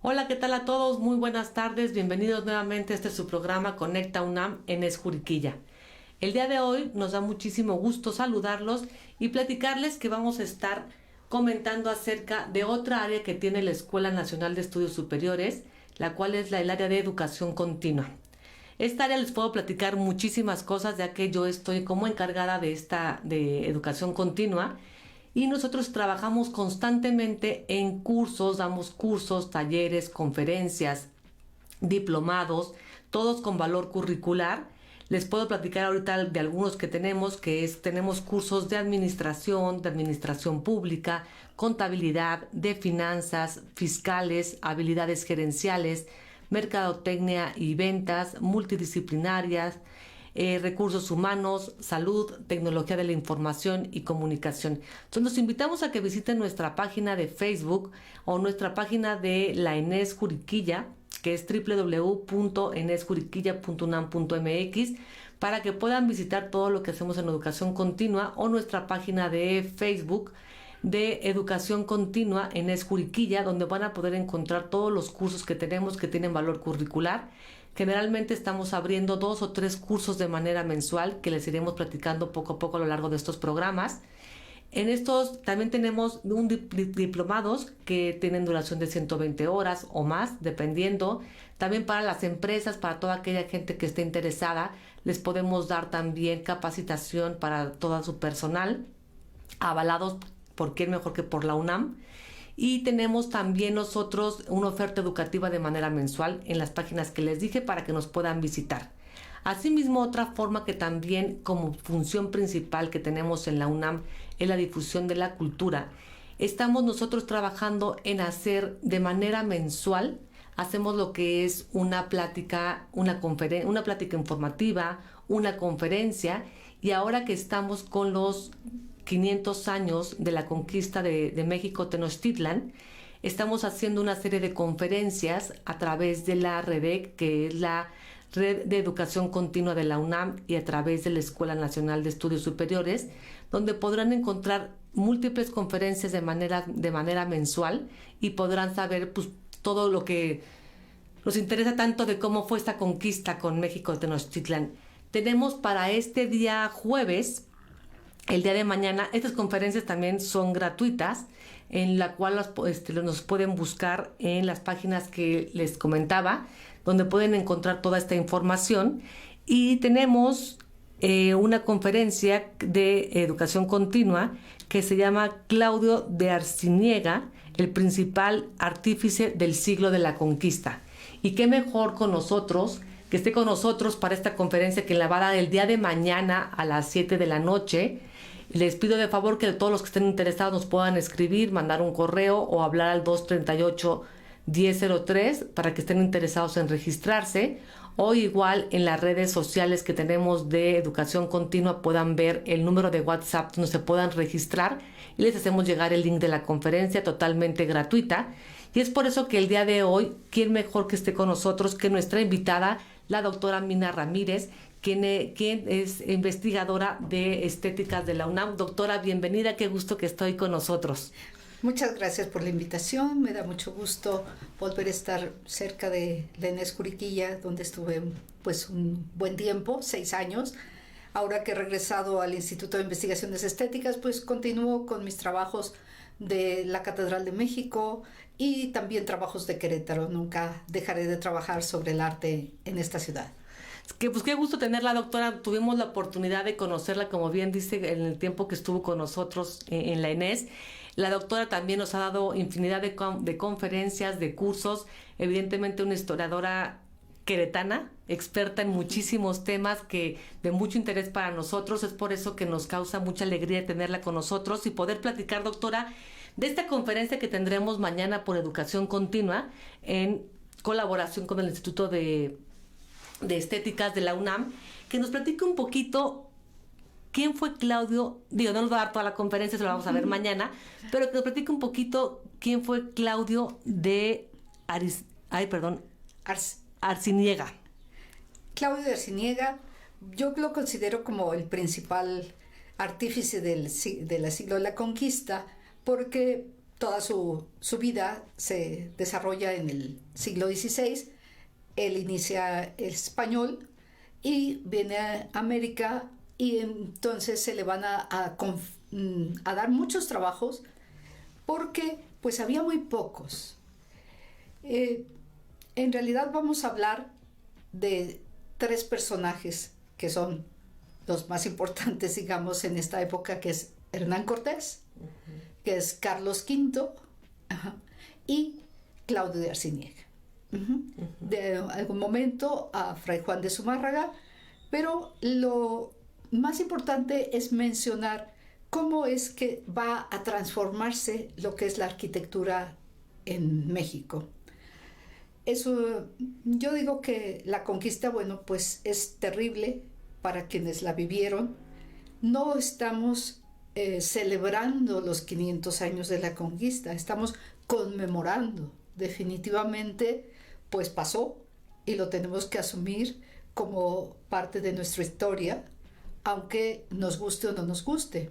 Hola, ¿qué tal a todos? Muy buenas tardes, bienvenidos nuevamente a este su programa Conecta UNAM en Juriquilla. El día de hoy nos da muchísimo gusto saludarlos y platicarles que vamos a estar comentando acerca de otra área que tiene la Escuela Nacional de Estudios Superiores, la cual es el área de educación continua. Esta área les puedo platicar muchísimas cosas, ya que yo estoy como encargada de educación continua. Y nosotros trabajamos constantemente en cursos, damos cursos, talleres, conferencias, diplomados, todos con valor curricular. Les puedo platicar ahorita de algunos que tenemos cursos de administración pública, contabilidad, de finanzas, fiscales, habilidades gerenciales, mercadotecnia y ventas, multidisciplinarias, recursos humanos, salud, tecnología de la información y comunicación. Entonces los invitamos a que visiten nuestra página de Facebook o nuestra página de la ENES Juriquilla, que es www.enesjuriquilla.unam.mx, para que puedan visitar todo lo que hacemos en educación continua, o nuestra página de Facebook de educación continua ENES Juriquilla, donde van a poder encontrar todos los cursos que tenemos que tienen valor curricular. Generalmente estamos abriendo 2 o 3 cursos de manera mensual que les iremos platicando poco a poco a lo largo de estos programas. En estos también tenemos diplomados que tienen duración de 120 horas o más, dependiendo. También para las empresas, para toda aquella gente que esté interesada, les podemos dar también capacitación para todo su personal, avalados por quién mejor que por la UNAM. Y tenemos también nosotros una oferta educativa de manera mensual en las páginas que les dije para que nos puedan visitar. Asimismo, otra forma que también como función principal que tenemos en la UNAM es la difusión de la cultura. Estamos nosotros trabajando en hacer de manera mensual, hacemos lo que es una plática informativa, una conferencia, y ahora que estamos con los 500 años de la conquista de México Tenochtitlan, estamos haciendo una serie de conferencias a través de la REDEC, que es la Red de Educación Continua de la UNAM, y a través de la Escuela Nacional de Estudios Superiores, donde podrán encontrar múltiples conferencias de manera mensual y podrán saber pues, todo lo que nos interesa tanto de cómo fue esta conquista con México Tenochtitlan. Tenemos para este día jueves, el día de mañana, estas conferencias también son gratuitas, en la cual nos pueden buscar en las páginas que les comentaba, donde pueden encontrar toda esta información. Y tenemos una conferencia de educación continua que se llama Claudio de Arciniega, el principal artífice del siglo de la conquista. Y qué mejor que esté con nosotros para esta conferencia, que la va a dar el día de mañana a las 7 de la noche. Les pido de favor que todos los que estén interesados nos puedan escribir, mandar un correo o hablar al 238-1003 para que estén interesados en registrarse, o igual en las redes sociales que tenemos de educación continua puedan ver el número de WhatsApp donde se puedan registrar y les hacemos llegar el link de la conferencia totalmente gratuita. Y es por eso que el día de hoy, ¿quién mejor que esté con nosotros que nuestra invitada, la doctora Mina Ramírez, quien es investigadora de estéticas de la UNAM? Doctora, bienvenida, qué gusto que estoy con nosotros. Muchas gracias por la invitación, me da mucho gusto volver a estar cerca de la ENES Juriquilla, donde estuve pues un buen tiempo, 6 años. Ahora que he regresado al Instituto de Investigaciones Estéticas, pues continúo con mis trabajos de la Catedral de México y también trabajos de Querétaro. Nunca dejaré de trabajar sobre el arte en esta ciudad. Pues qué gusto tenerla, doctora. Tuvimos la oportunidad de conocerla, como bien dice, en el tiempo que estuvo con nosotros en la ENES. La doctora también nos ha dado infinidad de conferencias, de cursos. Evidentemente una historiadora queretana, experta en muchísimos temas que de mucho interés para nosotros. Es por eso que nos causa mucha alegría tenerla con nosotros y poder platicar, doctora, de esta conferencia que tendremos mañana por Educación Continua en colaboración con el Instituto de Estéticas de la UNAM, que nos platique un poquito ¿quién fue Claudio? Digo, no nos va a dar toda la conferencia, se lo vamos a ver mañana, pero que nos platique un poquito quién fue Claudio de Arciniega. Claudio de Arciniega, yo lo considero como el principal artífice del siglo de la conquista, porque toda su vida se desarrolla en el siglo XVI. Él inicia el español y viene a América, y entonces se le van a dar muchos trabajos porque pues había muy pocos. En realidad vamos a hablar de 3 personajes que son los más importantes, digamos, en esta época, que es Hernán Cortés, que es Carlos V, y Claudio de Arciniega. De algún momento a Fray Juan de Zumárraga, pero lo más importante es mencionar cómo es que va a transformarse lo que es la arquitectura en México. Eso, yo digo que la conquista, bueno, pues es terrible para quienes la vivieron. No estamos celebrando los 500 años de la conquista, estamos conmemorando. Definitivamente, pues pasó y lo tenemos que asumir como parte de nuestra historia, aunque nos guste o no nos guste.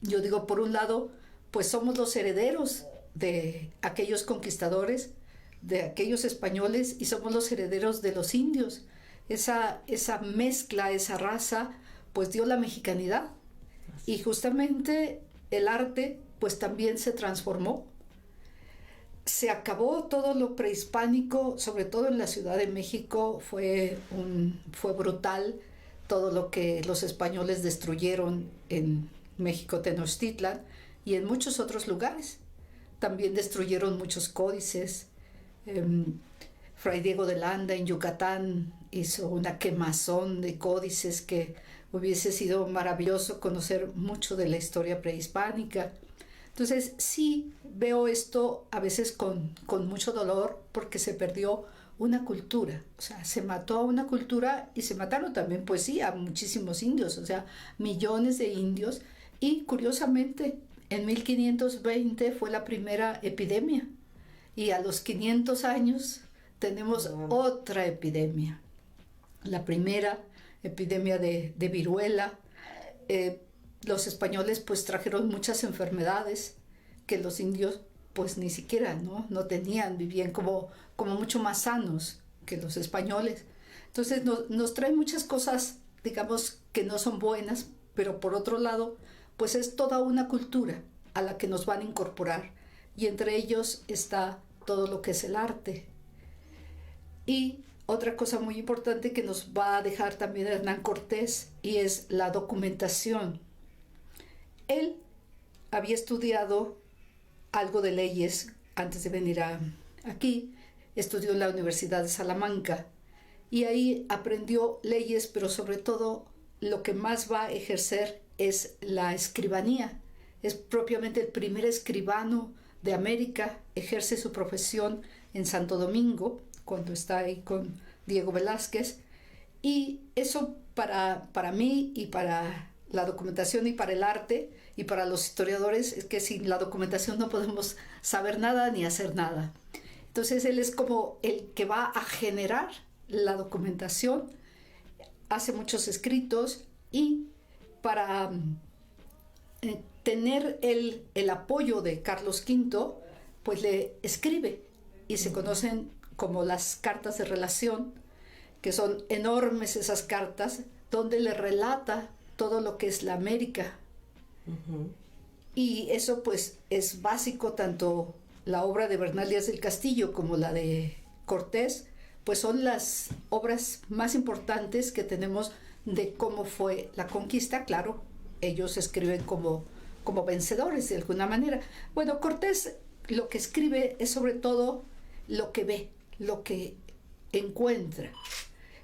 Yo digo, por un lado, pues somos los herederos de aquellos conquistadores, de aquellos españoles, y somos los herederos de los indios. Esa mezcla, esa raza, pues dio la mexicanidad. Y justamente el arte, pues también se transformó. Se acabó todo lo prehispánico, sobre todo en la Ciudad de México. Fue brutal todo lo que los españoles destruyeron en México Tenochtitlan y en muchos otros lugares. También destruyeron muchos códices. Fray Diego de Landa en Yucatán hizo una quemazón de códices que hubiese sido maravilloso conocer mucho de la historia prehispánica. Entonces sí veo esto a veces con mucho dolor, porque se perdió una cultura, o sea, se mató a una cultura y se mataron también, pues sí, a muchísimos indios, o sea, millones de indios. Y curiosamente, en 1520 fue la primera epidemia, y a los 500 años tenemos otra epidemia. La primera epidemia de viruela. Los españoles pues trajeron muchas enfermedades que los indios pues ni siquiera no tenían, vivían como mucho más sanos que los españoles. Entonces nos traen muchas cosas, digamos, que no son buenas, pero por otro lado pues es toda una cultura a la que nos van a incorporar, y entre ellos está todo lo que es el arte. Y otra cosa muy importante que nos va a dejar también Hernán Cortés, y es la documentación. Él había estudiado algo de leyes antes de venir aquí, estudió en la Universidad de Salamanca, y ahí aprendió leyes, pero sobre todo lo que más va a ejercer es la escribanía. Es propiamente el primer escribano de América, ejerce su profesión en Santo Domingo, cuando está ahí con Diego Velázquez, y eso para mí y para la documentación y para el arte y para los historiadores es que sin la documentación no podemos saber nada ni hacer nada. Entonces él es como el que va a generar la documentación, hace muchos escritos, y para tener el apoyo de Carlos V, pues le escribe, y se conocen como las cartas de relación, que son enormes esas cartas, donde le relata todo lo que es la América. Y eso pues es básico, tanto la obra de Bernal Díaz del Castillo como la de Cortés, pues son las obras más importantes que tenemos de cómo fue la conquista. Claro, ellos escriben como vencedores de alguna manera. Bueno, Cortés lo que escribe es sobre todo lo que ve, lo que encuentra.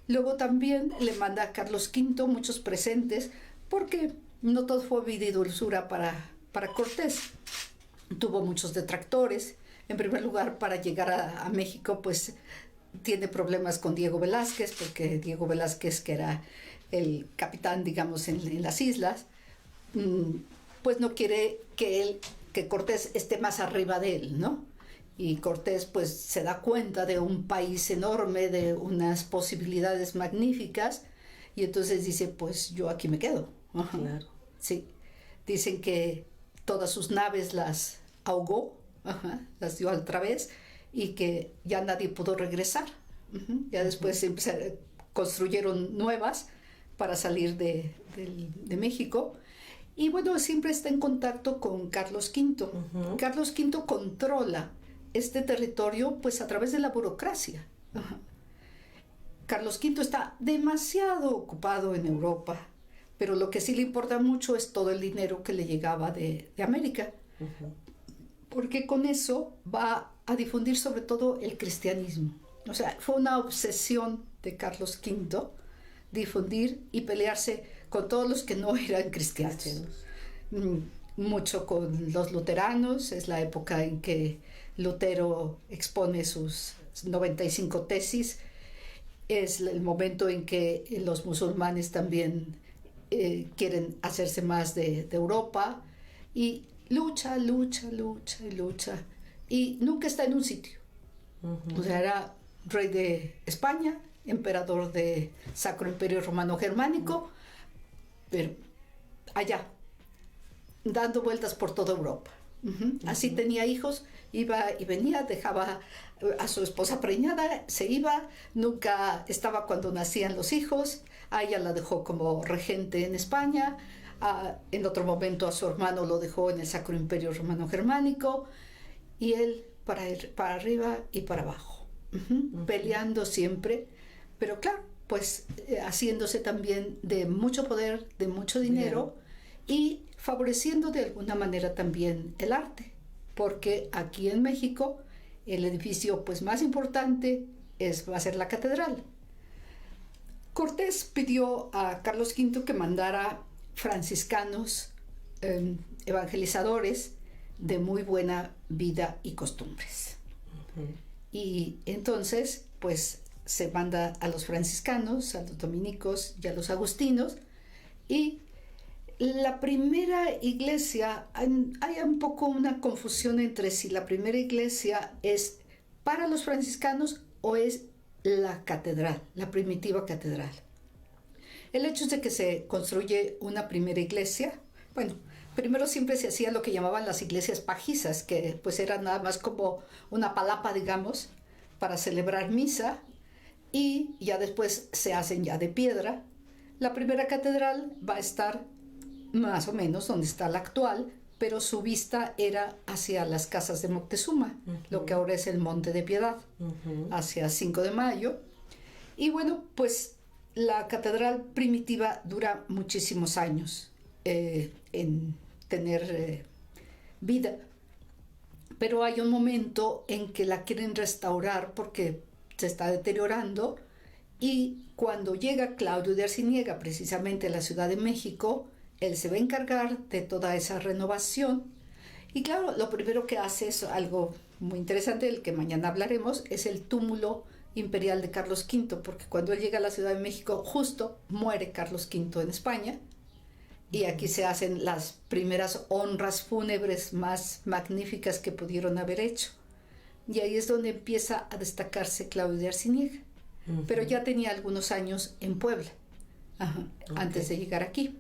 Luego también le manda a Carlos V muchos presentes, porque no todo fue vida y dulzura para Cortés. Tuvo muchos detractores. En primer lugar, para llegar a México, pues tiene problemas con Diego Velázquez, porque Diego Velázquez, que era el capitán, digamos, en las islas, pues no quiere que Cortés esté más arriba de él, ¿no? Y Cortés pues se da cuenta de un país enorme, de unas posibilidades magníficas, y entonces dice, pues yo aquí me quedo. Ajá. Claro. Sí. Dicen que todas sus naves las ahogó, las dio al través, y que ya nadie pudo regresar. Ya después construyeron nuevas para salir de México. Y bueno, siempre está en contacto con Carlos V. Carlos V controla este territorio pues a través de la burocracia. Carlos V está demasiado ocupado en Europa, pero lo que sí le importa mucho es todo el dinero que le llegaba de América, porque con eso va a difundir sobre todo el cristianismo. O sea, fue una obsesión de Carlos V difundir y pelearse con todos los que no eran cristianos. Mucho con los luteranos, es la época en que Lutero expone sus 95 tesis, es el momento en que los musulmanes también quieren hacerse más de Europa, y lucha, y nunca está en un sitio. O sea, era rey de España, emperador de Sacro Imperio Romano Germánico, pero allá, dando vueltas por toda Europa. Así tenía hijos, iba y venía, dejaba a su esposa preñada, se iba, nunca estaba cuando nacían los hijos, a ella la dejó como regente en España, en otro momento a su hermano lo dejó en el Sacro Imperio Romano Germánico, y él para arriba y para abajo, peleando siempre, pero claro, pues haciéndose también de mucho poder, de mucho dinero, y favoreciendo de alguna manera también el arte, porque aquí en México el edificio pues más importante va a ser la catedral. Cortés pidió a Carlos V que mandara franciscanos evangelizadores de muy buena vida y costumbres. Y entonces pues se manda a los franciscanos, a los dominicos y a los agustinos, y la primera iglesia, hay un poco una confusión entre si la primera iglesia es para los franciscanos o es la catedral, la primitiva catedral. El hecho es de que se construye una primera iglesia. Bueno, primero siempre se hacía lo que llamaban las iglesias pajizas, que pues era nada más como una palapa, digamos, para celebrar misa, y ya después se hacen ya de piedra. La primera catedral va a estar más o menos donde está la actual, pero su vista era hacia las casas de Moctezuma, lo que ahora es el Monte de Piedad, hacia 5 de Mayo. Y bueno, pues la catedral primitiva dura muchísimos años en tener vida, pero hay un momento en que la quieren restaurar porque se está deteriorando, y cuando llega Claudio de Arciniega precisamente a la Ciudad de México, él se va a encargar de toda esa renovación. Y claro, lo primero que hace es algo muy interesante, del que mañana hablaremos, es el túmulo imperial de Carlos V, porque cuando él llega a la Ciudad de México, justo muere Carlos V en España, y aquí se hacen las primeras honras fúnebres más magníficas que pudieron haber hecho. Y ahí es donde empieza a destacarse Claudio de Arciniega. Pero ya tenía algunos años en Puebla, antes de llegar aquí.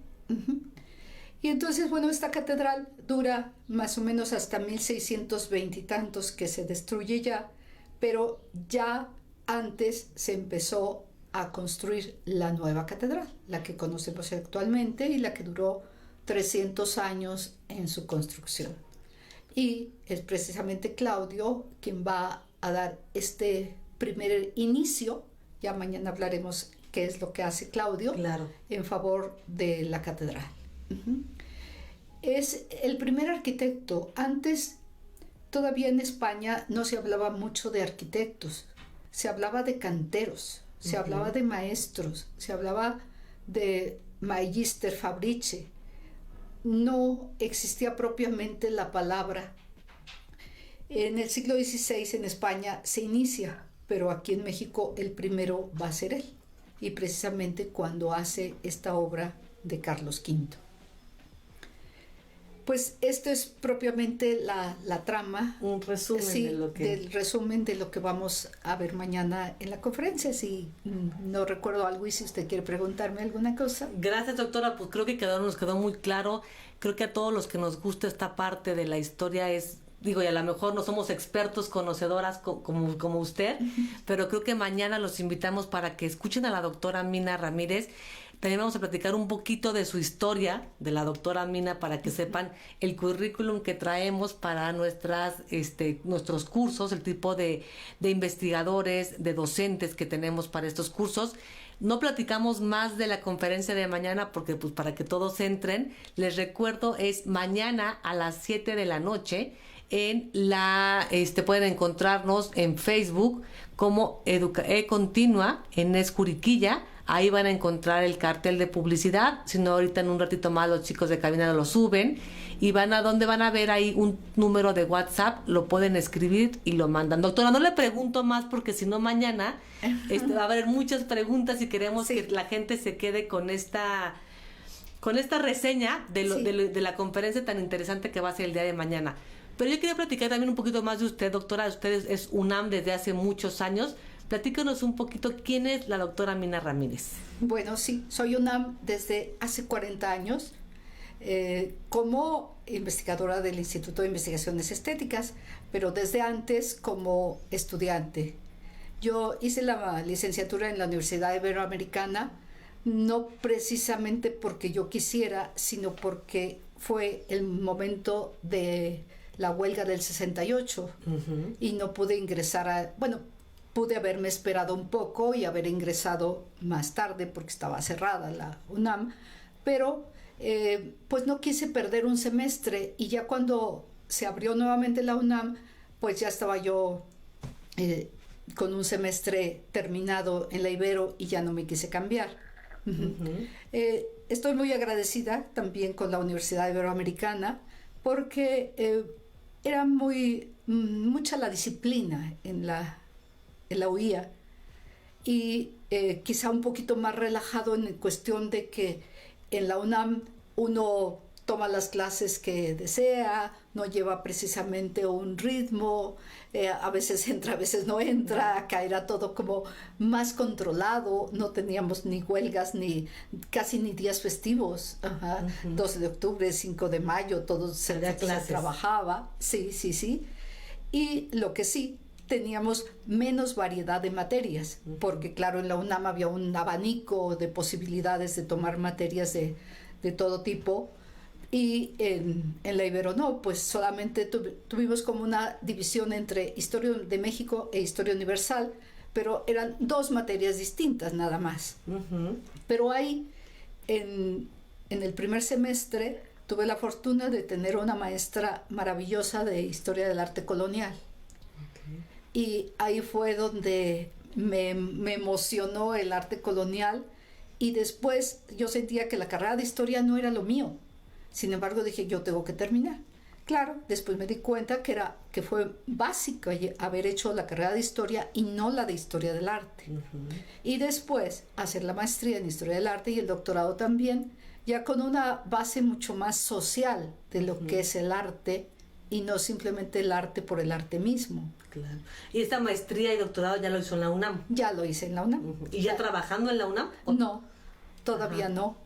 Y entonces, bueno, esta catedral dura más o menos hasta 1620 y tantos, que se destruye ya, pero ya antes se empezó a construir la nueva catedral, la que conocemos actualmente y la que duró 300 años en su construcción. Y es precisamente Claudio quien va a dar este primer inicio. Ya mañana hablaremos qué es lo que hace Claudio, claro, en favor de la catedral. Es el primer arquitecto. Antes, todavía en España, no se hablaba mucho de arquitectos, se hablaba de canteros, se hablaba de maestros, se hablaba de Magister Fabrice. No existía propiamente la palabra. En el siglo XVI en España se inicia, pero aquí en México el primero va a ser él. y precisamente cuando hace esta obra de Carlos V. Pues esto es propiamente la trama. Un resumen del resumen de lo que vamos a ver mañana en la conferencia. Si no recuerdo algo y si usted quiere preguntarme alguna cosa. Gracias, doctora. Pues creo que nos quedó muy claro. Creo que a todos los que nos gusta esta parte de la historia y a lo mejor no somos expertos, conocedoras como usted, pero creo que mañana los invitamos para que escuchen a la doctora Mina Ramírez. También vamos a platicar un poquito de su historia, de la doctora Mina, para que sepan el currículum que traemos para nuestros cursos, el tipo de investigadores, de docentes que tenemos para estos cursos. No platicamos más de la conferencia de mañana porque pues para que todos entren, les recuerdo, es mañana a las 7 de la noche. Pueden encontrarnos en Facebook como Continua en Escuriquilla. Ahí van a encontrar el cartel de publicidad. Si no, ahorita en un ratito más los chicos de cabina lo suben. Y van a ver ahí un número de WhatsApp. Lo pueden escribir y lo mandan. Doctora, no le pregunto más porque si no mañana va a haber muchas preguntas y queremos que la gente se quede con esta reseña de la conferencia tan interesante que va a ser el día de mañana. Pero yo quería platicar también un poquito más de usted, doctora. Usted es UNAM desde hace muchos años. Platícanos un poquito, ¿quién es la doctora Mina Ramírez? Bueno, sí, soy UNAM desde hace 40 años como investigadora del Instituto de Investigaciones Estéticas, pero desde antes como estudiante. Yo hice la licenciatura en la Universidad Iberoamericana, no precisamente porque yo quisiera, sino porque fue el momento de la huelga del 68 y no pude ingresar pude haberme esperado un poco y haber ingresado más tarde porque estaba cerrada la UNAM, pero pues no quise perder un semestre y ya cuando se abrió nuevamente la UNAM, pues ya estaba yo con un semestre terminado en la Ibero y ya no me quise cambiar. Estoy muy agradecida también con la Universidad Iberoamericana porque era mucha la disciplina en la UIA y quizá un poquito más relajado en cuestión de que en la UNAM uno toma las clases que desea, no lleva precisamente un ritmo, a veces entra, a veces no entra, acá era todo como más controlado, no teníamos ni huelgas, casi ni días festivos, 12 de octubre, 5 de mayo, todo se trabajaba, sí, y lo que sí, teníamos menos variedad de materias, porque claro, en la UNAM había un abanico de posibilidades de tomar materias de todo tipo, y en la Ibero no, pues solamente tuvimos como una división entre Historia de México e Historia Universal, pero eran dos materias distintas nada más. Pero ahí, en el primer semestre, tuve la fortuna de tener una maestra maravillosa de Historia del Arte Colonial. Y ahí fue donde me emocionó el arte colonial y después yo sentía que la carrera de historia no era lo mío. Sin embargo, dije, yo tengo que terminar. Claro, después me di cuenta que fue básico haber hecho la carrera de historia y no la de historia del arte. Y después hacer la maestría en historia del arte y el doctorado también, ya con una base mucho más social de lo que es el arte y no simplemente el arte por el arte mismo. Claro. ¿Y esta maestría y doctorado ya lo hizo en la UNAM? Ya lo hice en la UNAM. ¿Y ya trabajando en la UNAM? No, todavía no.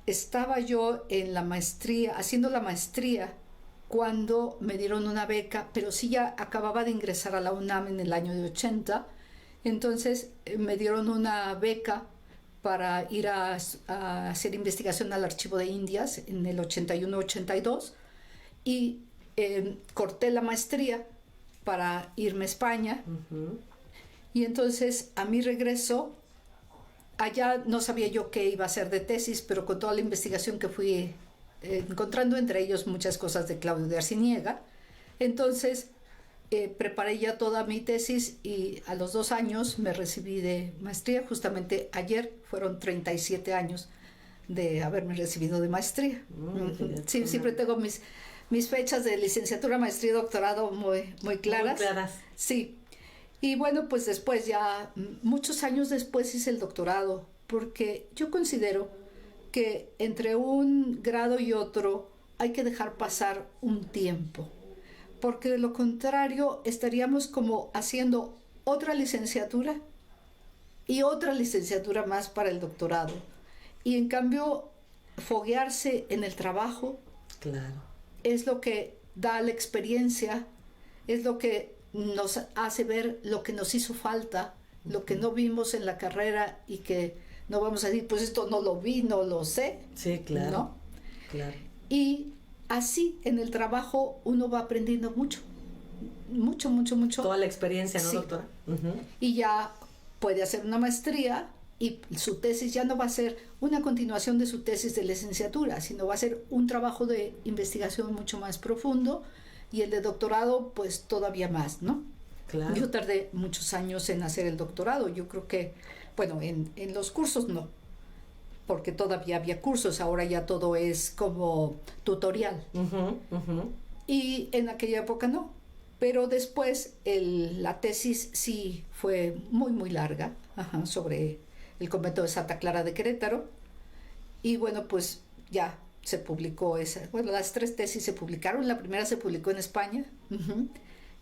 Estaba yo en la maestría, haciendo la maestría, cuando me dieron una beca, pero sí ya acababa de ingresar a la UNAM en el año de 80, entonces me dieron una beca para ir a hacer investigación al Archivo de Indias en el 81-82 y corté la maestría para irme a España. Y entonces a mi regreso, allá no sabía yo qué iba a hacer de tesis, pero con toda la investigación que fui encontrando, entre ellos muchas cosas de Claudio de Arciniega, entonces preparé ya toda mi tesis y a los 2 años me recibí de maestría. Justamente ayer fueron 37 años de haberme recibido de maestría. Sí, siempre tengo mis fechas de licenciatura, maestría y doctorado muy claras. Muy claras. Sí. Y bueno, pues después ya, muchos años después hice el doctorado, porque yo considero que entre un grado y otro hay que dejar pasar un tiempo, porque de lo contrario estaríamos como haciendo otra licenciatura y otra licenciatura más para el doctorado. Y en cambio, foguearse en el trabajo, claro, es lo que da la experiencia, es lo que nos hace ver lo que nos hizo falta, lo que no vimos en la carrera y que no vamos a decir, pues esto no lo vi, no lo sé. Sí, claro. ¿No? Claro. Y así en el trabajo uno va aprendiendo mucho, mucho, mucho, mucho. Toda la experiencia, ¿no, sí. doctora? Y ya puede hacer una maestría y su tesis ya no va a ser una continuación de su tesis de licenciatura, sino va a ser un trabajo de investigación mucho más profundo, y el de doctorado pues todavía más, ¿no? Claro. Yo tardé muchos años en hacer el doctorado. Yo creo que, bueno, en los cursos no, porque todavía había cursos, ahora ya todo es como tutorial. Y en aquella época no. Pero después la tesis sí fue muy, muy larga, sobre el convento de Santa Clara de Querétaro. Y bueno, pues ya se publicó esa. Bueno, las 3 tesis se publicaron. La primera se publicó en España,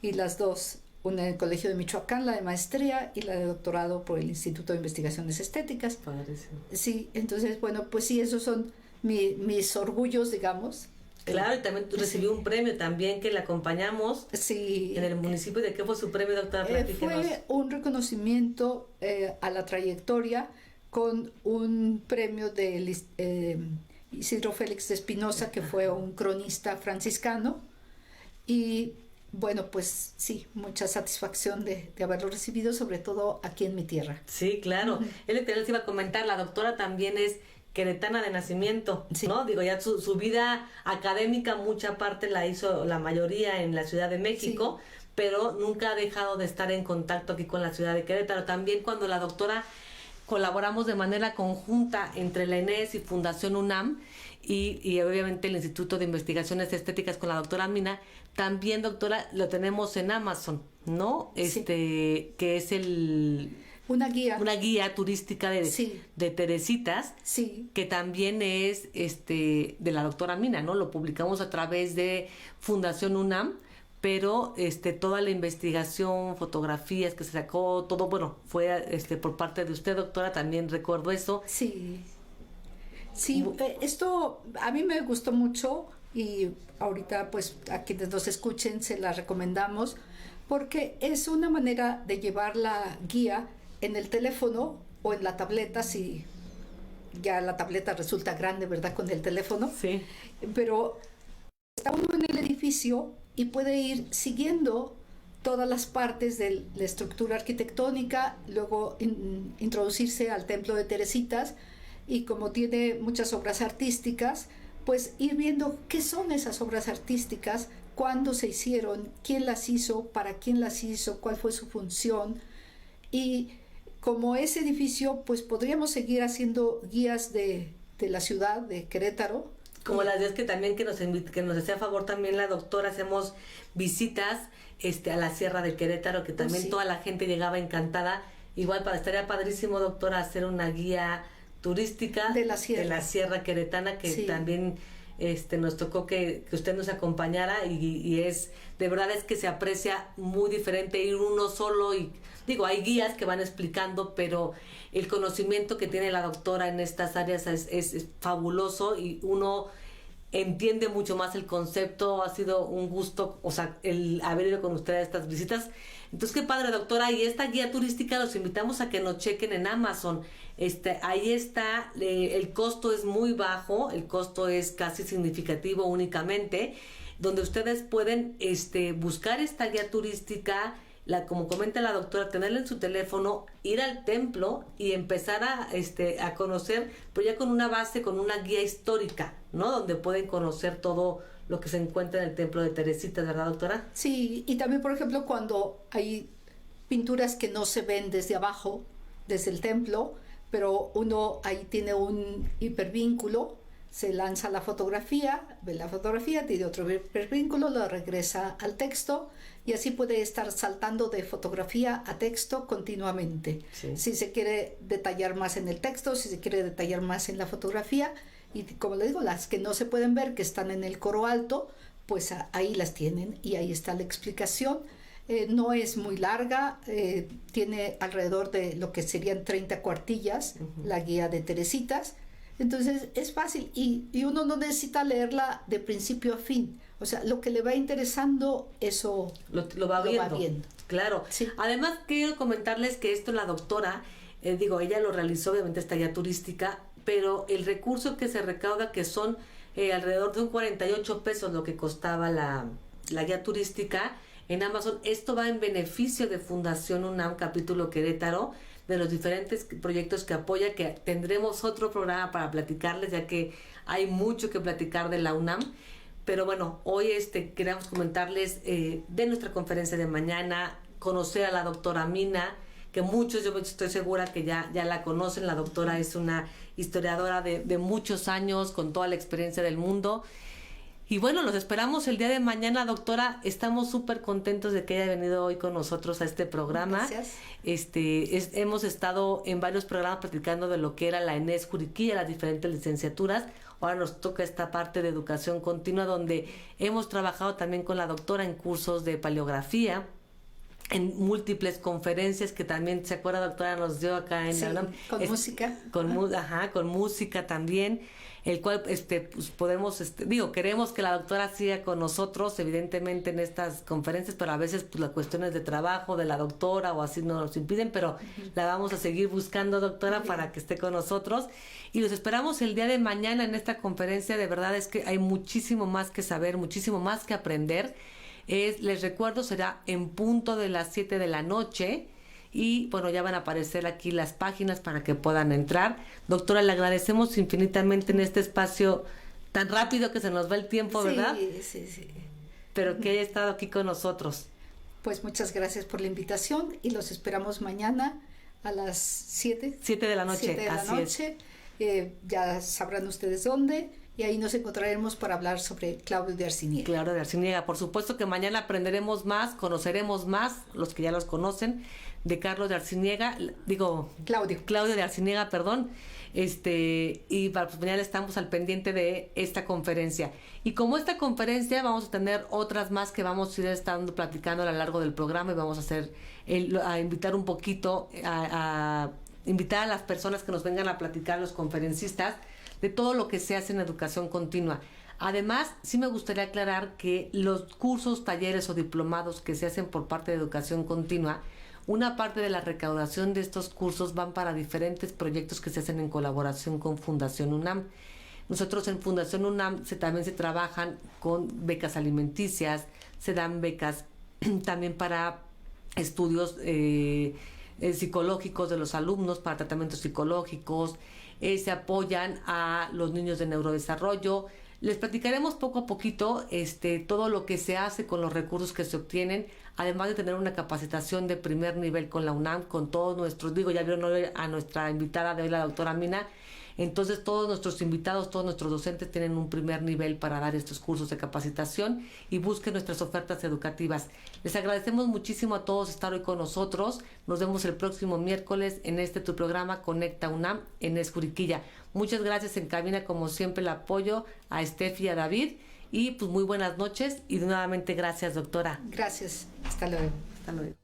y las 2, una en el Colegio de Michoacán, la de maestría, y la de doctorado por el Instituto de Investigaciones Estéticas. Padrísimo. Sí, entonces, bueno, pues sí, esos son mis orgullos, digamos. Claro, y también tú recibió un premio también que le acompañamos sí, en el municipio. ¿De qué fue su premio, doctora? Fue un reconocimiento a la trayectoria con un premio de Isidro Félix de Espinosa, que fue un cronista franciscano. Y bueno, pues sí, mucha satisfacción de haberlo recibido, sobre todo aquí en mi tierra. Sí, claro. Es lo que les iba a comentar, la doctora también es queretana de nacimiento, sí. ¿no? Digo, ya su vida académica, mucha parte la hizo la mayoría en la Ciudad de México, sí, pero nunca ha dejado de estar en contacto aquí con la ciudad de Querétaro. También cuando la doctora colaboramos de manera conjunta entre la ENES y Fundación UNAM, y obviamente el Instituto de Investigaciones Estéticas con la doctora Mina, también, doctora, lo tenemos en Amazon, ¿no? Sí. Que es una guía turística de Teresitas, sí, que también es de la doctora Mina, ¿no? Lo publicamos a través de Fundación UNAM, pero toda la investigación, fotografías que se sacó, todo, bueno, fue por parte de usted, doctora, también recuerdo eso. Sí. Sí, esto a mí me gustó mucho, y ahorita pues a quienes nos escuchen se la recomendamos, porque es una manera de llevar la guía en el teléfono o en la tableta, si ya la tableta resulta grande, ¿verdad?, con el teléfono. Sí. Pero está uno en el edificio y puede ir siguiendo todas las partes de la estructura arquitectónica, luego introducirse al templo de Teresitas, y como tiene muchas obras artísticas, pues ir viendo qué son esas obras artísticas, cuándo se hicieron, quién las hizo, para quién las hizo, cuál fue su función. Y como ese edificio, pues podríamos seguir haciendo guías de la ciudad de Querétaro. Como las veces que también que nos hacía favor también la doctora, hacemos visitas a la Sierra de Querétaro, que también toda la gente llegaba encantada. Igual estaría padrísimo, doctora, hacer una guía turística de la Sierra Queretana, que también nos tocó que usted nos acompañara, y es de verdad es que se aprecia muy diferente ir uno solo. Y digo, hay guías que van explicando, pero el conocimiento que tiene la doctora en estas áreas es fabuloso, y uno entiende mucho más el concepto. Ha sido un gusto, o sea, el haber ido con usted a estas visitas. Entonces, qué padre, doctora. Y esta guía turística los invitamos a que nos chequen en Amazon. Ahí está, el costo es muy bajo, el costo es casi significativo únicamente, donde ustedes pueden buscar esta guía turística, como comenta la doctora, tenerla en su teléfono, ir al templo y empezar a conocer, pero ya con una base, con una guía histórica, ¿no? Donde pueden conocer todo lo que se encuentra en el templo de Teresitas, ¿verdad, doctora? Sí, y también, por ejemplo, cuando hay pinturas que no se ven desde abajo, desde el templo, pero uno ahí tiene un hipervínculo, se lanza la fotografía, ve la fotografía, tiene otro hipervínculo, lo regresa al texto y así puede estar saltando de fotografía a texto continuamente. Sí. Si se quiere detallar más en el texto, si se quiere detallar más en la fotografía, y como le digo, las que no se pueden ver, que están en el coro alto, pues ahí las tienen y ahí está la explicación. No es muy larga, tiene alrededor de lo que serían 30 cuartillas, la guía de Teresitas. Entonces es fácil y uno no necesita leerla de principio a fin. O sea, lo que le va interesando, eso lo va viendo. Claro. Sí. Además, quiero comentarles que esto la doctora, ella lo realizó, obviamente esta guía turística, pero el recurso que se recauda, que son alrededor de un 48 pesos lo que costaba la guía turística en Amazon, esto va en beneficio de Fundación UNAM Capítulo Querétaro, de los diferentes proyectos que apoya, que tendremos otro programa para platicarles, ya que hay mucho que platicar de la UNAM. Pero bueno, hoy queremos comentarles de nuestra conferencia de mañana, conocer a la doctora Mina, que muchos, yo estoy segura que ya la conocen. La doctora es una historiadora de muchos años, con toda la experiencia del mundo. Y bueno, los esperamos el día de mañana, doctora. Estamos súper contentos de que haya venido hoy con nosotros a este programa. Gracias. Hemos estado en varios programas platicando de lo que era la ENES Juriquilla, las diferentes licenciaturas. Ahora nos toca esta parte de educación continua, donde hemos trabajado también con la doctora en cursos de paleografía, en múltiples conferencias que también, ¿se acuerda, doctora? Nos dio acá en sí, la UNAM. Con música. Con música también, el cual pues podemos, queremos que la doctora siga con nosotros, evidentemente, en estas conferencias, pero a veces pues las cuestiones de trabajo de la doctora o así nos impiden, pero la vamos a seguir buscando, doctora, para que esté con nosotros. Y los esperamos el día de mañana en esta conferencia. De verdad es que hay muchísimo más que saber, muchísimo más que aprender. Les recuerdo, será en punto de las 7 de la noche. Y bueno, ya van a aparecer aquí las páginas para que puedan entrar. Doctora, le agradecemos infinitamente en este espacio tan rápido que se nos va el tiempo, ¿verdad? Sí. Pero que haya estado aquí con nosotros. Pues muchas gracias por la invitación y los esperamos mañana a las 7. 7 de la noche. 7 de la noche. Ya sabrán ustedes dónde. Y ahí nos encontraremos para hablar sobre Claudio de Arciniega. Claudio de Arciniega. Por supuesto que mañana aprenderemos más, conoceremos más, los que ya los conocen, de Carlos de Arciniega, Claudio de Arciniega, perdón. Y para pues mañana estamos al pendiente de esta conferencia. Y como esta conferencia vamos a tener otras más que vamos a ir estando platicando a lo largo del programa, y vamos a invitar un poquito a invitar a las personas que nos vengan a platicar, los conferencistas, de todo lo que se hace en educación continua. Además, sí me gustaría aclarar que los cursos, talleres o diplomados que se hacen por parte de educación continua, una parte de la recaudación de estos cursos van para diferentes proyectos que se hacen en colaboración con Fundación UNAM. Nosotros en Fundación UNAM también se trabajan con becas alimenticias, se dan becas también para estudios psicológicos de los alumnos, para tratamientos psicológicos, se apoyan a los niños de neurodesarrollo. Les platicaremos poco a poquito todo lo que se hace con los recursos que se obtienen, además de tener una capacitación de primer nivel con la UNAM, con todos nuestros, ya vieron hoy a nuestra invitada de hoy, la doctora Mina. Entonces todos nuestros invitados, todos nuestros docentes tienen un primer nivel para dar estos cursos de capacitación, y busquen nuestras ofertas educativas. Les agradecemos muchísimo a todos estar hoy con nosotros. Nos vemos el próximo miércoles en tu programa Conecta UNAM en ENES Juriquilla. Muchas gracias en cabina, como siempre, el apoyo a Steffi y a David, y pues muy buenas noches y nuevamente gracias, doctora. Gracias, hasta luego. Hasta luego.